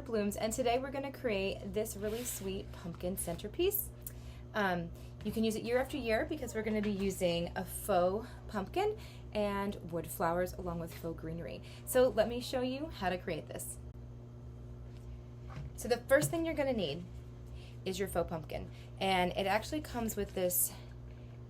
Summer Blooms, and today we're going to create this really sweet pumpkin centerpiece. You can use it year after year because we're going to be using a faux pumpkin and wood flowers along with faux greenery. So let me show you how to create this. So the first thing you're going to need is your faux pumpkin, and it actually comes with this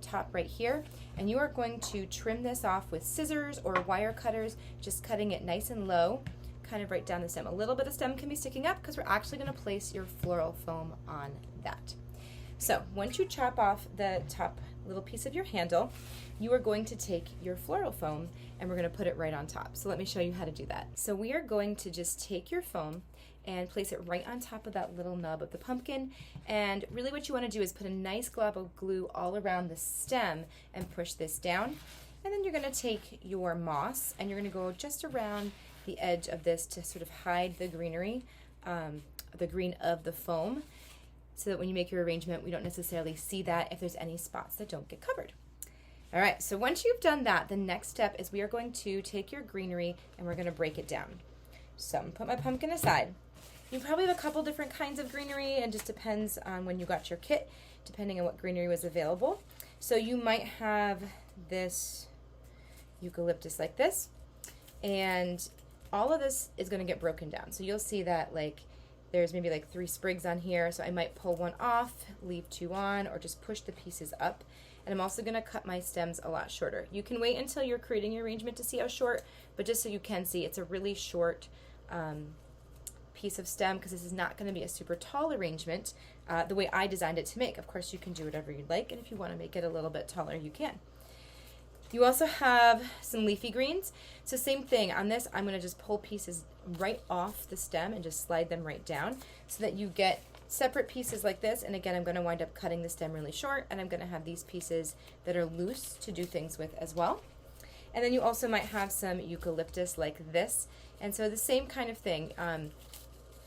top right here, and you are going to trim this off with scissors or wire cutters, just cutting it nice and low, kind of right down the stem. A little bit of stem can be sticking up because we're actually going to place your floral foam on that. So once you chop off the top little piece of your handle, you are going to take your floral foam and we're going to put it right on top. So let me show you how to do that. So we are going to just take your foam and place it right on top of that little nub of the pumpkin, and really what you want to do is put a nice glob of glue all around the stem and push this down, and then you're going to take your moss and you're going to go just around the edge of this to sort of hide the greenery, the green of the foam, so that when you make your arrangement we don't necessarily see that if there's any spots that don't get covered. Alright, so once you've done that, the next step is we are going to take your greenery and we're going to break it down. So I'm going to put my pumpkin aside. You probably have a couple different kinds of greenery, and just depends on when you got your kit, depending on what greenery was available. So you might have this eucalyptus like this, and all of this is going to get broken down. So you'll see that like there's maybe like 3 sprigs on here, so I might pull one off, leave 2 on, or just push the pieces up. And I'm also going to cut my stems a lot shorter. You can wait until you're creating your arrangement to see how short, but just so you can see, it's a really short piece of stem because this is not going to be a super tall arrangement the way I designed it to make. Of course you can do whatever you'd like, and if you want to make it a little bit taller you can. You also have some leafy greens, so same thing on this. I'm going to just pull pieces right off the stem and just slide them right down so that you get separate pieces like this, and again I'm going to wind up cutting the stem really short, and I'm going to have these pieces that are loose to do things with as well. And then you also might have some eucalyptus like this, and so the same kind of thing.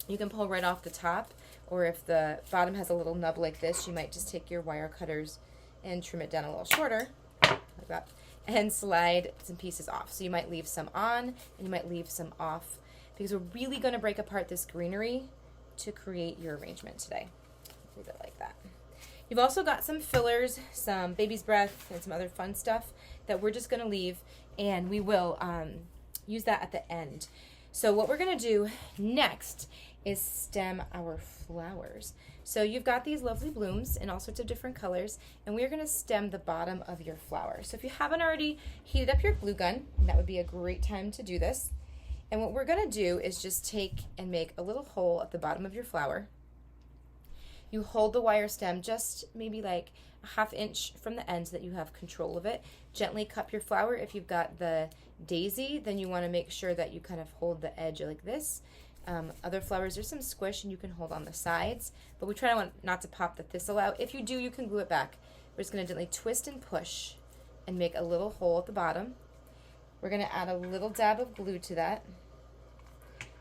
You can pull right off the top, or if the bottom has a little nub like this, you might just take your wire cutters and trim it down a little shorter, like that, and slide some pieces off. So you might leave some on, and you might leave some off, because we're really going to break apart this greenery to create your arrangement today. Leave it like that. You've also got some fillers, some baby's breath, and some other fun stuff that we're just going to leave, and we will use that at the end. So what we're going to do next is stem our flowers. So you've got these lovely blooms in all sorts of different colors, and we're going to stem the bottom of your flower. So if you haven't already heated up your glue gun, that would be a great time to do this. And what we're going to do is just take and make a little hole at the bottom of your flower. You hold the wire stem just maybe like a ½ inch from the end so that you have control of it. Gently cup your flower. If you've got the daisy, then you want to make sure that you kind of hold the edge like this. Other flowers, there's some squish and you can hold on the sides, but we try not to pop the thistle out. If you do, you can glue it back. We're just going to gently twist and push and make a little hole at the bottom. We're going to add a little dab of glue to that.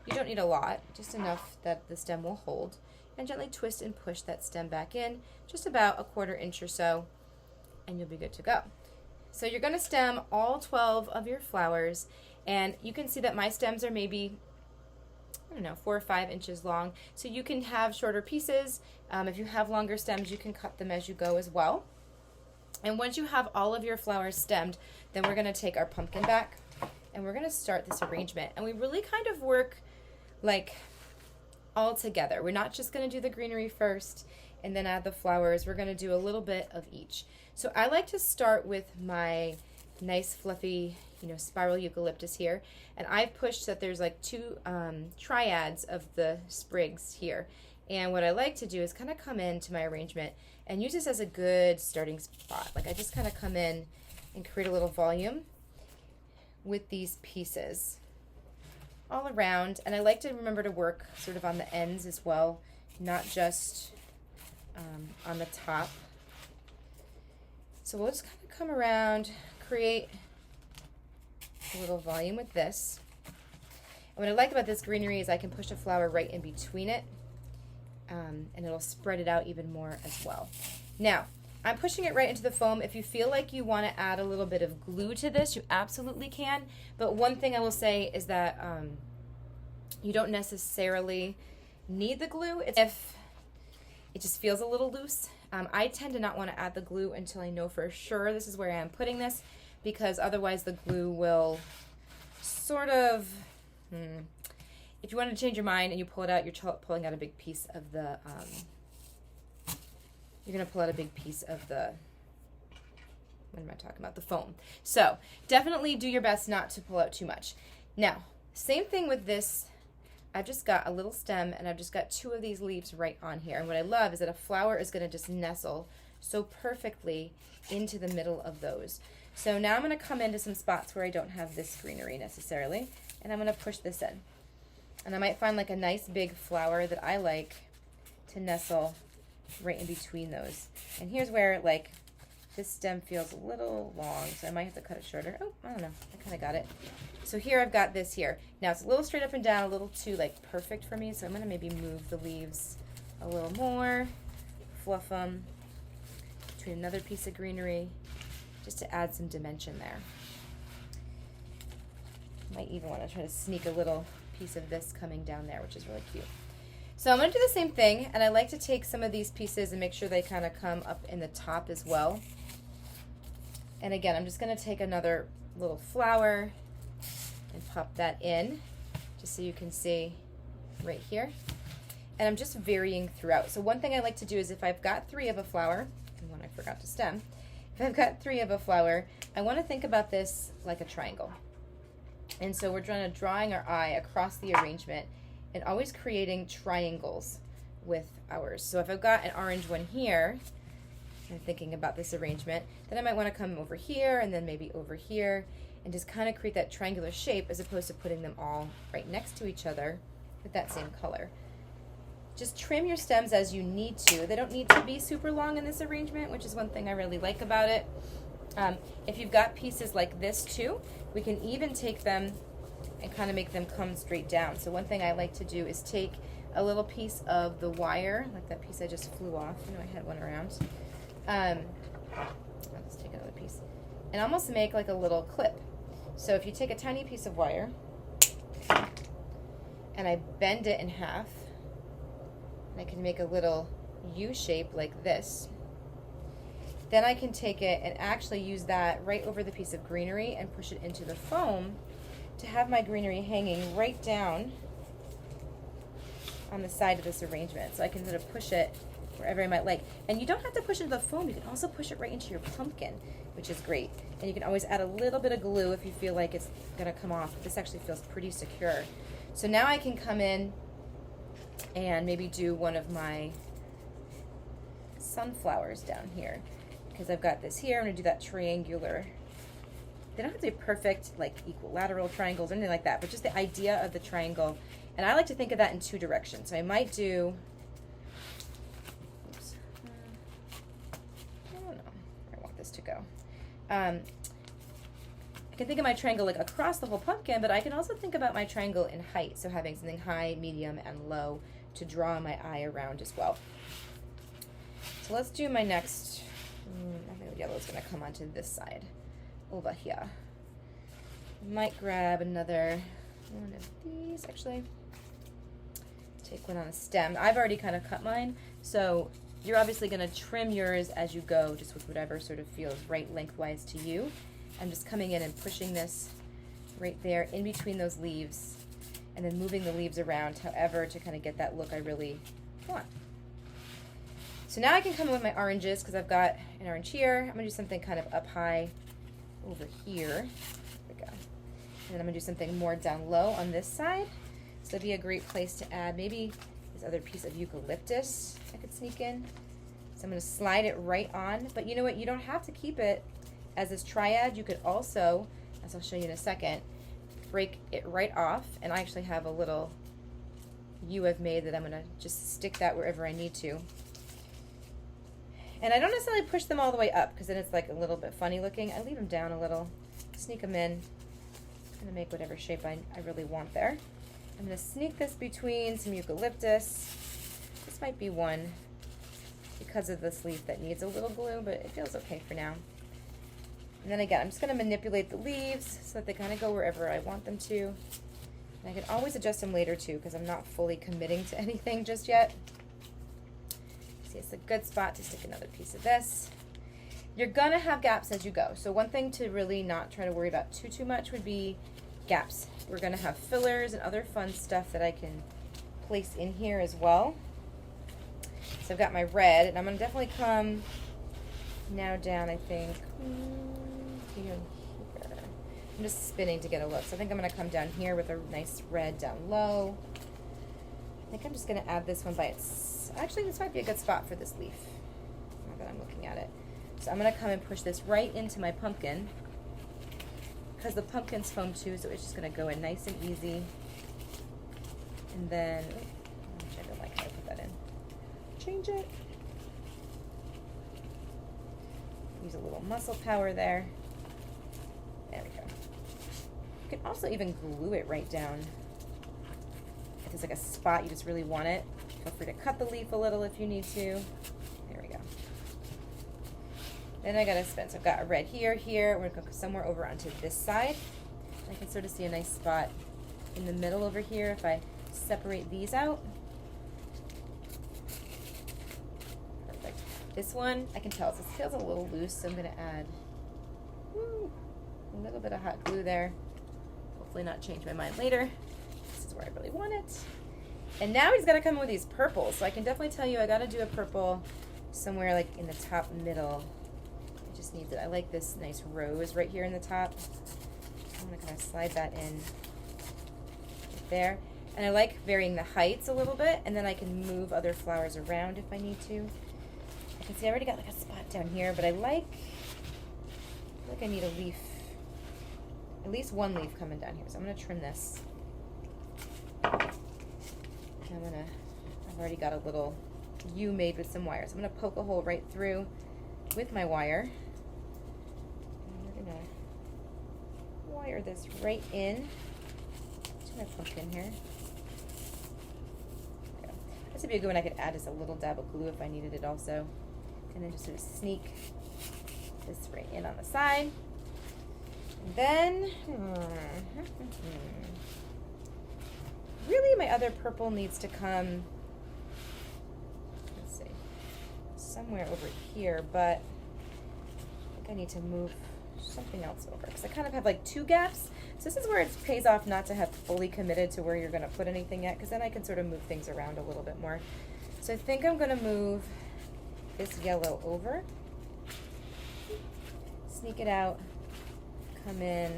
You don't need a lot, just enough that the stem will hold. And gently twist and push that stem back in, just about a ½ inch or so, and you'll be good to go. So you're going to stem all 12 of your flowers, and you can see that my stems are maybe, I don't know, 4 or 5 inches long. So you can have shorter pieces. If you have longer stems, you can cut them as you go as well. And once you have all of your flowers stemmed, then we're going to take our pumpkin back, and we're going to start this arrangement. And we really kind of work like all together. We're not just going to do the greenery first and then add the flowers. We're going to do a little bit of each. So I like to start with my nice fluffy, spiral eucalyptus here, and I've pushed that there's like 2 triads of the sprigs here. And what I like to do is kind of come into my arrangement and use this as a good starting spot. Like I just kind of come in and create a little volume with these pieces all around, and I like to remember to work sort of on the ends as well, not just on the top. So we'll just kind of come around, create a little volume with this. And what I like about this greenery is I can push a flower right in between it, and it'll spread it out even more as well. Now, I'm pushing it right into the foam. If you feel like you want to add a little bit of glue to this, you absolutely can. But one thing I will say is that you don't necessarily need the glue. It's if it just feels a little loose. I tend to not want to add the glue until I know for sure this is where I am putting this, because otherwise the glue will sort of, if you want to change your mind and you pull it out, you're pulling out a big piece of the, you're going to pull out a big piece of the, what am I talking about? The foam. So definitely do your best not to pull out too much. Now, same thing with this. I've just got a little stem and I've just got 2 of these leaves right on here. And what I love is that a flower is going to just nestle so perfectly into the middle of those. So now I'm going to come into some spots where I don't have this greenery necessarily, and I'm going to push this in. And I might find like a nice big flower that I like to nestle right in between those. And here's where like this stem feels a little long, so I might have to cut it shorter. Oh, I don't know. I kind of got it. So here I've got this here. Now it's a little straight up and down, a little too like perfect for me, so I'm going to maybe move the leaves a little more, fluff them between another piece of greenery, just to add some dimension there. Might even want to try to sneak a little piece of this coming down there, which is really cute. So I'm going to do the same thing, and I like to take some of these pieces and make sure they kind of come up in the top as well. And again, I'm just going to take another little flower and pop that in, just so you can see right here. And I'm just varying throughout. So one thing I like to do is if I've got 3 of a flower, and one I forgot to stem, if I've got 3 of a flower, I want to think about this like a triangle. And so we're drawing our eye across the arrangement and always creating triangles with ours. So if I've got an orange one here, and thinking about this arrangement, then I might want to come over here and then maybe over here and just kind of create that triangular shape as opposed to putting them all right next to each other with that same color. Just trim your stems as you need to. They don't need to be super long in this arrangement, which is one thing I really like about it. If you've got pieces like this too, we can even take them and kind of make them come straight down. So one thing I like to do is take a little piece of the wire, like that piece I just flew off. I know I had one around. Let's take another piece. And almost make like a little clip. So if you take a tiny piece of wire and I bend it in half, I can make a little U shape like this. Then I can take it and actually use that right over the piece of greenery and push it into the foam to have my greenery hanging right down on the side of this arrangement. So I can sort of push it wherever I might like. And you don't have to push it into the foam, you can also push it right into your pumpkin, which is great. And you can always add a little bit of glue if you feel like it's gonna come off. This actually feels pretty secure. So now I can come in and maybe do one of my sunflowers down here, because I've got this here. I'm gonna do that triangular. They don't have to be perfect, like equilateral triangles or anything like that, but just the idea of the triangle. And I like to think of that in 2 directions. So I might do, oops, I don't know where I want this to go. I can think of my triangle like across the whole pumpkin, but I can also think about my triangle in height. So having something high, medium, and low to draw my eye around as well. So let's do my next, I think the yellow is going to come onto this side over here. Might grab another one of these, actually. Take one on a stem. I've already kind of cut mine, so you're obviously going to trim yours as you go, just with whatever sort of feels right lengthwise to you. I'm just coming in and pushing this right there in between those leaves, and then moving the leaves around however to kind of get that look I really want. So now I can come in with my oranges, because I've got an orange here. I'm going to do something kind of up high over here. There we go. And then I'm going to do something more down low on this side. So that'd be a great place to add maybe this other piece of eucalyptus I could sneak in. So I'm going to slide it right on. But you know what? You don't have to keep it as this triad. You could also, as I'll show you in a second, break it right off. And I actually have a little U I've made that I'm going to just stick that wherever I need to. And I don't necessarily push them all the way up, because then it's like a little bit funny looking. I leave them down a little, sneak them in. I'm going to make whatever shape I really want there. I'm going to sneak this between some eucalyptus. This might be one because of this leaf that needs a little glue, but it feels okay for now. And then again, I'm just going to manipulate the leaves so that they kind of go wherever I want them to. And I can always adjust them later too, because I'm not fully committing to anything just yet. See, it's a good spot to stick another piece of this. You're gonna have gaps as you go. So one thing to really not try to worry about too much would be gaps. We're gonna have fillers and other fun stuff that I can place in here as well. So I've got my red, and I'm gonna definitely come now down, I think, here and here. I'm just spinning to get a look. So I think I'm gonna come down here with a nice red down low. I think I'm just gonna add this one by its, actually this might be a good spot for this leaf, now that I'm looking at it. So I'm gonna come and push this right into my pumpkin, because the pumpkin's foam too, so it's just gonna go in nice and easy. And then, I don't like how I put that in. Change it. Use a little muscle power there. There we go. You can also even glue it right down. If there's like a spot you just really want it, feel free to cut the leaf a little if you need to. There we go. Then I gotta spin. So I've got a red here, here. We're gonna go somewhere over onto this side. I can sort of see a nice spot in the middle over here if I separate these out. Perfect. This one, I can tell it feels a little loose, so I'm gonna add a little bit of hot glue there. Hopefully not change my mind later. This is where I really want it. And now he's gotta come in with these purples. So I can definitely tell you I gotta do a purple somewhere like in the top middle. It just needs it. I like this nice rose right here in the top. I'm gonna kind of slide that in right there. And I like varying the heights a little bit, and then I can move other flowers around if I need to. I can see I already got like a spot down here, but I feel like I need a leaf, at least one leaf coming down here. So I'm gonna trim this. And I've already got a little U made with some wire. So I'm gonna poke a hole right through with my wire. And we're gonna wire this right in to my pumpkin here. This would be a good one. I could add just a little dab of glue if I needed it also. And then just sort of sneak this right in on the side. And then, really my other purple needs to come, let's see, somewhere over here, but I think I need to move something else over because I kind of have like two gaps. So this is where it pays off not to have fully committed to where you're going to put anything yet, because then I can sort of move things around a little bit more. So I think I'm going to move this yellow over, sneak it out, come in,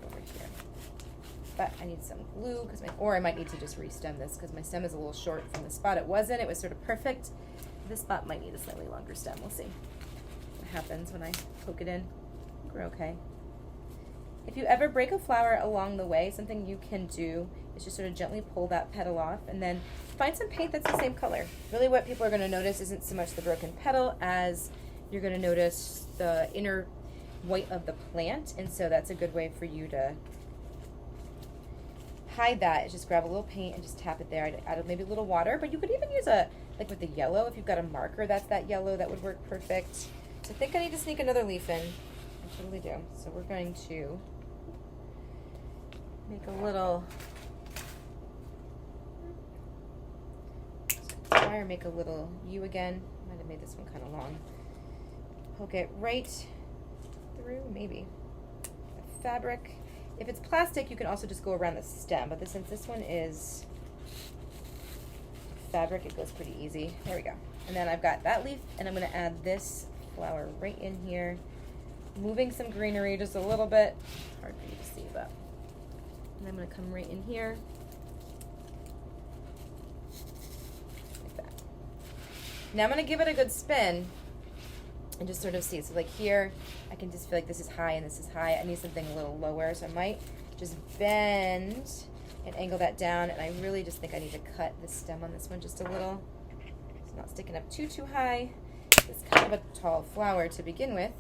over here. But I need some glue, because or I might need to just re-stem this because my stem is a little short from the spot it was in. It was sort of perfect. This spot might need a slightly longer stem. We'll see what happens when I poke it in. We're okay. If you ever break a flower along the way, something you can do is just sort of gently pull that petal off and then find some paint that's the same color. Really what people are going to notice isn't so much the broken petal as you're going to notice the inner white of the plant, and so that's a good way for you to hide that. Is just grab a little paint and just tap it there. I'd add maybe a little water, but you could even use like with the yellow, if you've got a marker that's that yellow, that would work perfect. So I think I need to sneak another leaf in. I totally do. So we're going to make a little wire, make a little U again. Might have made this one kind of long. Poke it right through, maybe. The fabric. If it's plastic, you can also just go around the stem, but since this one is fabric, it goes pretty easy. There we go. And then I've got that leaf, and I'm going to add this flower right in here, moving some greenery just a little bit. Hard for you to see, but and I'm going to come right in here like that. Now I'm going to give it a good spin and just sort of see. So like here, I can just feel like this is high and this is high. I need something a little lower, so I might just bend and angle that down, and I really just think I need to cut the stem on this one just a little. It's not sticking up too high. It's kind of a tall flower to begin with.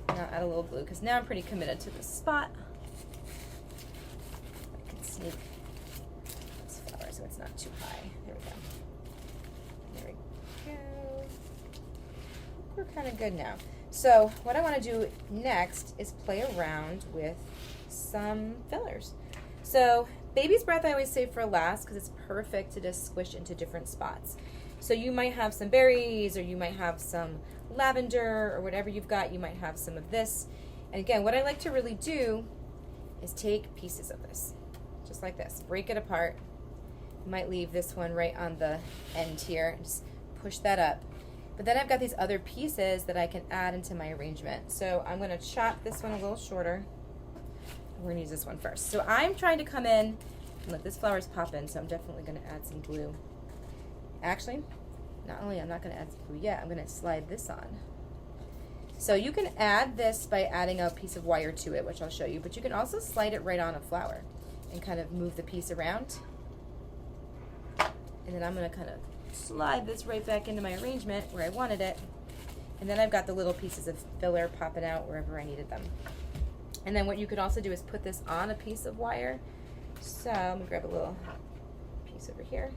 Now add a little glue, because now I'm pretty committed to this spot. I can sneak this flower so it's not too high. There we go. There we go. We're kind of good now. So what I want to do next is play around with some fillers. So baby's breath I always save for last because it's perfect to just squish into different spots. So you might have some berries, or you might have some lavender, or whatever you've got. You might have some of this. And again, what I like to really do is take pieces of this, just like this, break it apart. You might leave this one right on the end here, and just push that up. But then I've got these other pieces that I can add into my arrangement. So I'm going to chop this one a little shorter. We're going to use this one first. So I'm trying to come in, and look, this flower's popping, so I'm definitely going to add some glue. Actually, not only I'm not going to add some glue yet, I'm going to slide this on. So you can add this by adding a piece of wire to it, which I'll show you, but you can also slide it right on a flower and kind of move the piece around. And then I'm going to kind of slide this right back into my arrangement where I wanted it. And then I've got the little pieces of filler popping out wherever I needed them. And then what you could also do is put this on a piece of wire. So I'm going to grab a little piece over here.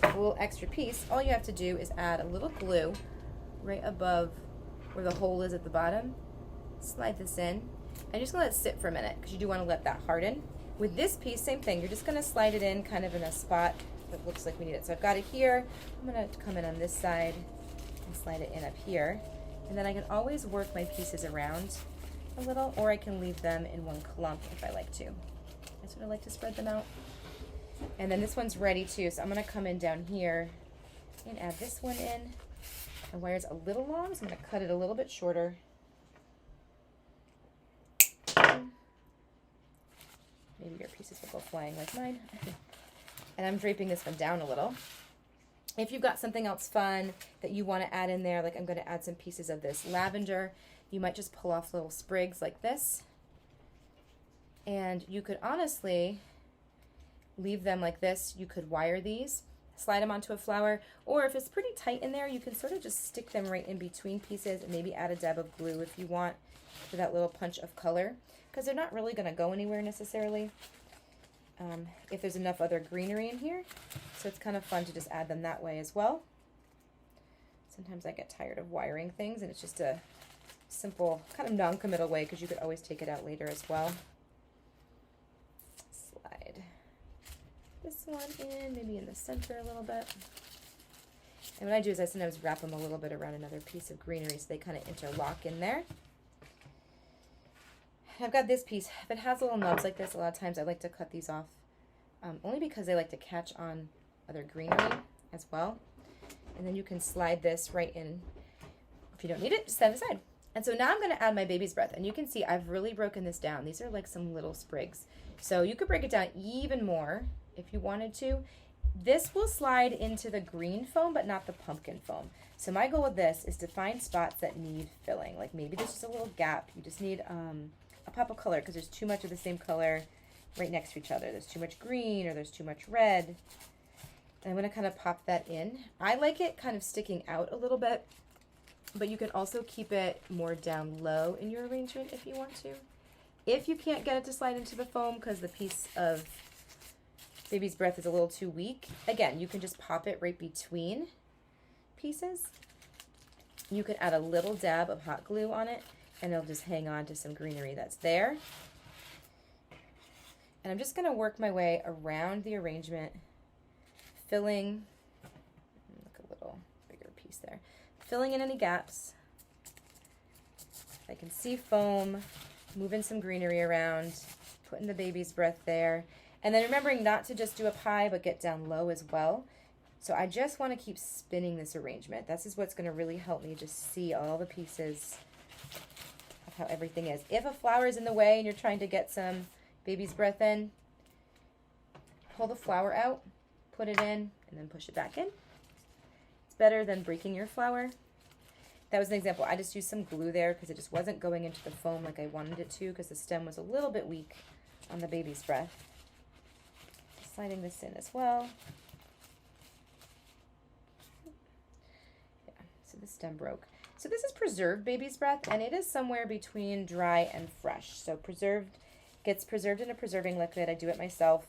A little extra piece. All you have to do is add a little glue right above where the hole is at the bottom. Slide this in. And you're just going to let it sit for a minute because you do want to let that harden. With this piece, same thing. You're just going to slide it in kind of in a spot that looks like we need it. So I've got it here. I'm going to come in on this side and slide it in up here. And then I can always work my pieces around a little, or I can leave them in one clump if I like to. I sort of like to spread them out. And then this one's ready too, so I'm going to come in down here and add this one in. The wire's a little long, so I'm going to cut it a little bit shorter. Maybe your pieces will go flying like mine. And I'm draping this one down a little. If you've got something else fun that you want to add in there, like I'm going to add some pieces of this lavender, you might just pull off little sprigs like this. And you could honestly leave them like this. You could wire these, slide them onto a flower, or if it's pretty tight in there, you can sort of just stick them right in between pieces and maybe add a dab of glue if you want for that little punch of color, because they're not really going to go anywhere necessarily if there's enough other greenery in here. So it's kind of fun to just add them that way as well. Sometimes I get tired of wiring things, and it's just a simple, kind of non-committal way, because you could always take it out later as well. Slide this one in, maybe in the center a little bit. And what I do is I sometimes wrap them a little bit around another piece of greenery so they kind of interlock in there. I've got this piece. If it has little nubs like this, a lot of times I like to cut these off, only because they like to catch on other greenery as well. And then you can slide this right in. If you don't need it, just set it aside. And so now I'm going to add my baby's breath. And you can see I've really broken this down. These are like some little sprigs. So you could break it down even more if you wanted to. This will slide into the green foam, but not the pumpkin foam. So my goal with this is to find spots that need filling. Like maybe there's just a little gap. You just need a pop of color because there's too much of the same color right next to each other. There's too much green or there's too much red. And I'm going to kind of pop that in. I like it kind of sticking out a little bit, but you can also keep it more down low in your arrangement if you want to. If you can't get it to slide into the foam because the piece of baby's breath is a little too weak, again, you can just pop it right between pieces. You could add a little dab of hot glue on it, and it'll just hang on to some greenery that's there. And I'm just going to work my way around the arrangement, filling, look, a little bigger piece there, filling in any gaps. I can see foam, moving some greenery around, putting the baby's breath there. And then remembering not to just do up high, but get down low as well. So I just want to keep spinning this arrangement. This is what's going to really help me just see all the pieces of how everything is. If a flower is in the way and you're trying to get some baby's breath in, pull the flower out, put it in, and then push it back in. It's better than breaking your flower. That was an example. I just used some glue there because it just wasn't going into the foam like I wanted it to, because the stem was a little bit weak on the baby's breath. Sliding this in as well. Yeah, so the stem broke. So this is preserved baby's breath, and it is somewhere between dry and fresh. So preserved gets preserved in a preserving liquid. I do it myself.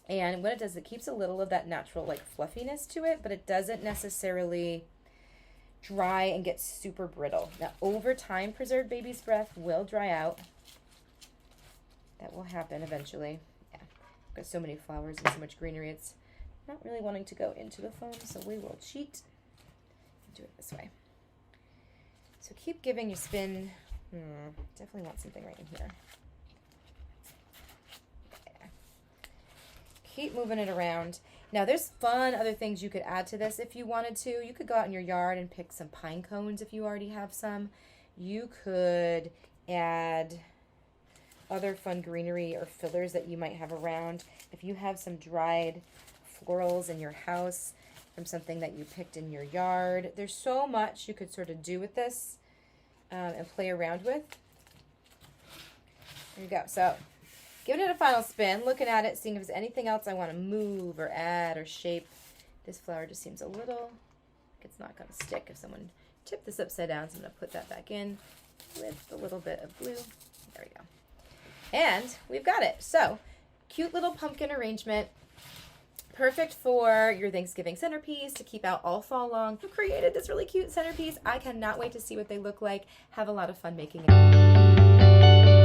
And what it does, it keeps a little of that natural like fluffiness to it, but it doesn't necessarily dry and get super brittle. Now, over time, preserved baby's breath will dry out. That will happen eventually. Yeah, I've got so many flowers and so much greenery, it's not really wanting to go into the foam, so we will cheat and do it this way. So keep giving your spin. Definitely want something right in here. Yeah. Keep moving it around. Now there's fun other things you could add to this if you wanted to. You could go out in your yard and pick some pine cones if you already have some. You could add other fun greenery or fillers that you might have around. If you have some dried florals in your house from something that you picked in your yard, there's so much you could sort of do with this and play around with. There you go. So giving it a final spin, looking at it, seeing if there's anything else I want to move or add or shape. This flower just seems a little like it's not going to stick. If someone tipped this upside down, so I'm going to put that back in with a little bit of blue. There we go. And we've got it. So, cute little pumpkin arrangement. Perfect for your Thanksgiving centerpiece to keep out all fall long. You created this really cute centerpiece. I cannot wait to see what they look like. Have a lot of fun making it.